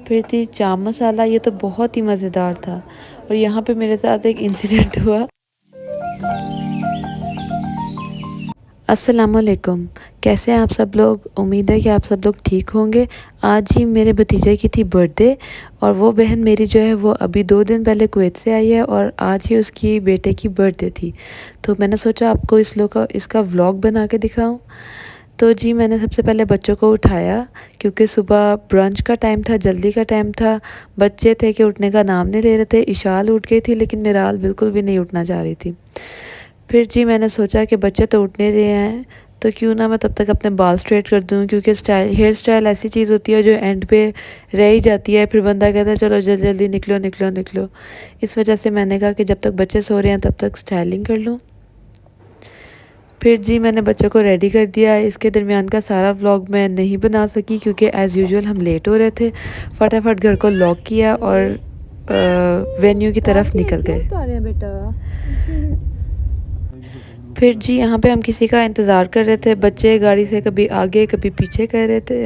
फिर थी चाम मसाला, ये तो बहुत ही मज़ेदार था। और यहाँ पे मेरे साथ एक इंसिडेंट हुआ। अस्सलामुअलैकुम, कैसे हैं आप सब लोग? उम्मीद है कि आप सब लोग ठीक होंगे। आज ही मेरे भतीजे की थी बर्थडे और वो बहन मेरी जो है वो अभी 2 दिन पहले कुवैत से आई है और आज ही उसकी बेटे की बर्थडे थी। तो मैंने सोचा आपको इसका व्लॉग बना के दिखाऊं। तो जी मैंने सबसे पहले बच्चों को उठाया क्योंकि सुबह ब्रंच का टाइम था, जल्दी का टाइम था। बच्चे थे कि उठने का नाम नहीं ले रहे थे। इशाल उठ गई थी लेकिन मिराल बिल्कुल भी नहीं उठना चाह रही थी। फिर जी मैंने सोचा कि बच्चे तो उठ नहीं रहे हैं तो क्यों ना मैं तब तक अपने बाल स्ट्रेट कर दूं, क्योंकि हेयर स्टाइल ऐसी चीज़ होती है जो एंड पे रह ही जाती है। फिर बंदा कहता है चलो जल्दी जल्दी निकलो निकलो निकलो। इस वजह से मैंने कहा कि जब तक बच्चे सो रहे हैं तब तक स्टाइलिंग कर लूँ। फिर जी मैंने बच्चों को रेडी कर दिया। इसके दरमियान का सारा व्लॉग मैं नहीं बना सकी क्योंकि एज़ यूजुअल हम लेट हो रहे थे। फटाफट घर को लॉक किया और वेन्यू की तरफ निकल गए। फिर जी यहाँ पे हम किसी का इंतज़ार कर रहे थे। बच्चे गाड़ी से कभी आगे कभी पीछे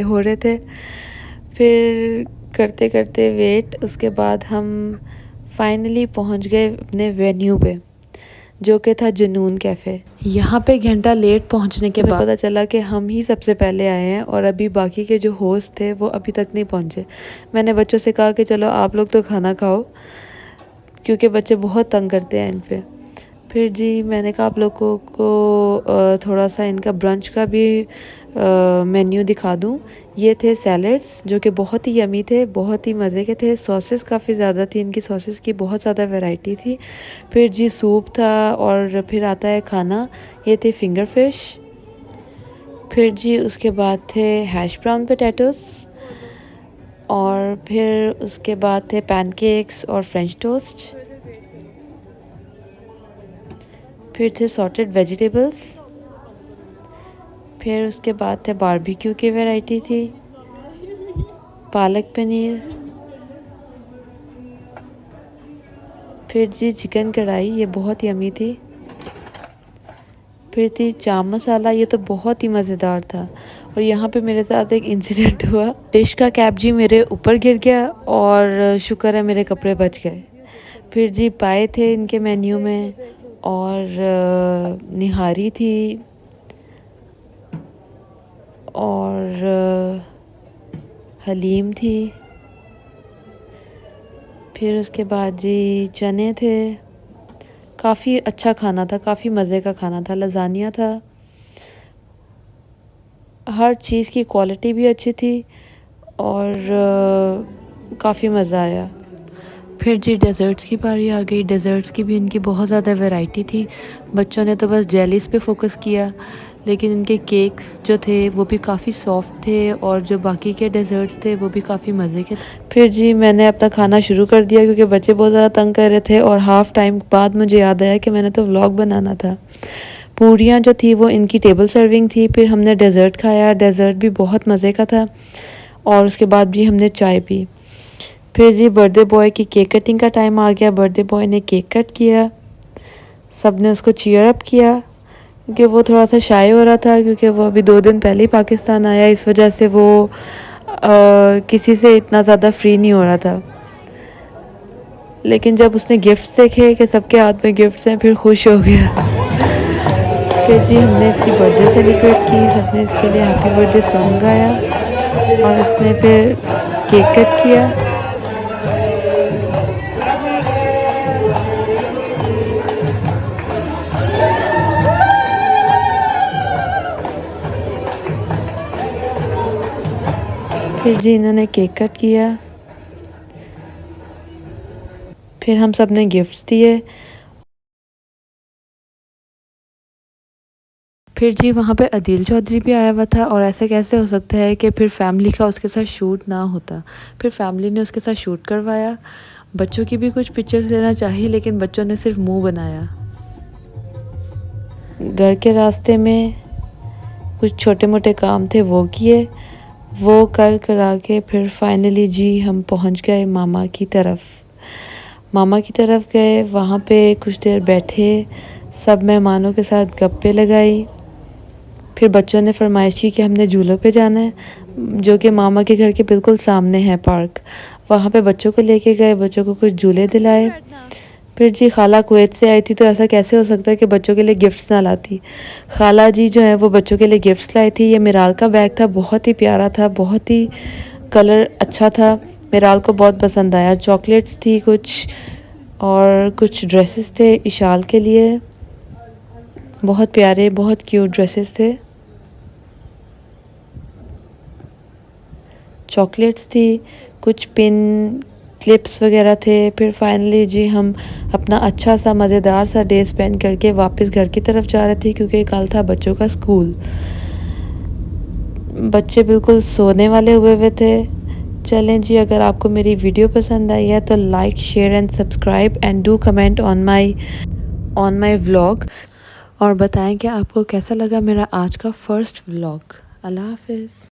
हो रहे थे। फिर करते करते वेट, उसके बाद हम फाइनली पहुँच गए अपने वेन्यू पे, जो कि था जुनून कैफ़े। यहाँ पे घंटा लेट पहुँचने के बाद पता चला कि हम ही सबसे पहले आए हैं और अभी बाकी के जो होस्ट थे वो अभी तक नहीं पहुँचे। मैंने बच्चों से कहा कि चलो आप लोग तो खाना खाओ, क्योंकि बच्चे बहुत तंग करते हैं इन पे। फिर जी मैंने कहा आप लोगों को थोड़ा सा इनका ब्रंच का भी मेन्यू दिखा दूं। ये थे सैलड्स जो कि बहुत ही यमी थे, बहुत ही मज़े के थे। सॉसेस काफ़ी ज़्यादा थी, इनकी सॉसेस की बहुत ज़्यादा वैरायटी थी। फिर जी सूप था और फिर आता है खाना, ये थे फिंगर फिश। फिर जी उसके बाद थे हैश ब्राउन पोटैटोस और फिर उसके बाद थे पैनकेक्स और फ्रेंच टोस्ट। फिर थे सॉटेड वेजिटेबल्स। फिर उसके बाद थे बारबेक्यू की वैरायटी थी, पालक पनीर। फिर जी चिकन कढ़ाई, ये बहुत यमी थी। फिर थी चाम मसाला, ये तो बहुत ही मज़ेदार था। और यहाँ पे मेरे साथ एक इंसिडेंट हुआ। डिश का कैप जी मेरे ऊपर गिर गया और शुक्र है मेरे कपड़े बच गए। फिर जी पाए थे इनके मेन्यू में और निहारी थी और हलीम थी। फिर उसके बाद जी चने थे। काफ़ी अच्छा खाना था, काफ़ी मज़े का खाना था। लज़ानिया था, हर चीज़ की क्वालिटी भी अच्छी थी और काफ़ी मज़ा आया। फिर जी डेज़र्ट्स की बारी आ गई। डेज़र्ट्स की भी इनकी बहुत ज़्यादा वैरायटी थी। बच्चों ने तो बस जेलीज़ पे फोकस किया, लेकिन इनके केक्स जो थे वो भी काफ़ी सॉफ्ट थे और जो बाकी के डेज़र्ट्स थे वो भी काफ़ी मज़े के थे। फिर जी मैंने अपना खाना शुरू कर दिया क्योंकि बच्चे बहुत ज़्यादा तंग कर रहे थे और हाफ़ टाइम बाद मुझे याद आया कि मैंने तो व्लॉग बनाना था। पूरियाँ जो थी वो इनकी टेबल सर्विंग थी। फिर हमने डेज़र्ट खाया, डेज़र्ट भी बहुत मज़े का था और उसके बाद भी हमने चाय पी। फिर जी बर्थडे बॉय की केक कटिंग का टाइम आ गया। बर्थडे बॉय ने केक कट किया, सब ने उसको चीयर अप किया क्योंकि वो थोड़ा सा शाय हो रहा था, क्योंकि वो अभी 2 दिन पहले ही पाकिस्तान आया। इस वजह से वो किसी से इतना ज़्यादा फ्री नहीं हो रहा था। लेकिन जब उसने गिफ्ट्स देखे कि सबके हाथ में गिफ्ट्स हैं, फिर खुश हो गया। फिर जी हमने इसकी बर्थडे सेलिब्रेट की, सबने इसके लिए हैप्पी बर्थडे सॉन्ग गाया और इसने फिर केक कट किया। फिर जी इन्होंने केक कट किया, फिर हम सब ने गिफ्ट्स दिए। फिर जी वहाँ पे अदील चौधरी भी आया हुआ था और ऐसे कैसे हो सकता है कि फिर फैमिली का उसके साथ शूट ना होता। फिर फैमिली ने उसके साथ शूट करवाया। बच्चों की भी कुछ पिक्चर्स लेना चाहिए लेकिन बच्चों ने सिर्फ मुंह बनाया। घर के रास्ते में कुछ छोटे मोटे काम थे वो किए, वो कर करा के फिर फाइनली जी हम पहुंच गए मामा की तरफ। मामा की तरफ गए, वहाँ पे कुछ देर बैठे, सब मेहमानों के साथ गप्पे लगाई। फिर बच्चों ने फरमाइश की कि हमने झूलों पे जाना है। जो कि मामा के घर के बिल्कुल सामने है पार्क। वहाँ पे बच्चों को लेके गए, बच्चों को कुछ झूले दिलाए। फिर जी खाला कुवैत से आई थी, तो ऐसा कैसे हो सकता है कि बच्चों के लिए गिफ्ट्स ना लाती। खाला जी जो है वो बच्चों के लिए गिफ्ट्स लाई थी। ये मिराल का बैग था, बहुत ही प्यारा था, बहुत ही कलर अच्छा था, मिराल को बहुत पसंद आया। चॉकलेट्स थी कुछ, और कुछ ड्रेसेस थे इशाल के लिए, बहुत प्यारे बहुत क्यूट ड्रेसेस थे। चॉकलेट्स थी, कुछ पिन क्लिप्स वगैरह थे। फिर फाइनली जी हम अपना अच्छा सा मज़ेदार सा डे स्पेंड करके वापस घर की तरफ जा रहे थे, क्योंकि कल था बच्चों का स्कूल। बच्चे बिल्कुल सोने वाले हुए थे। चलें जी, अगर आपको मेरी वीडियो पसंद आई है तो like share and subscribe and do comment on my vlog, और बताएं कि आपको कैसा लगा मेरा आज का फर्स्ट व्लॉग। अल्लाह हाफिज़।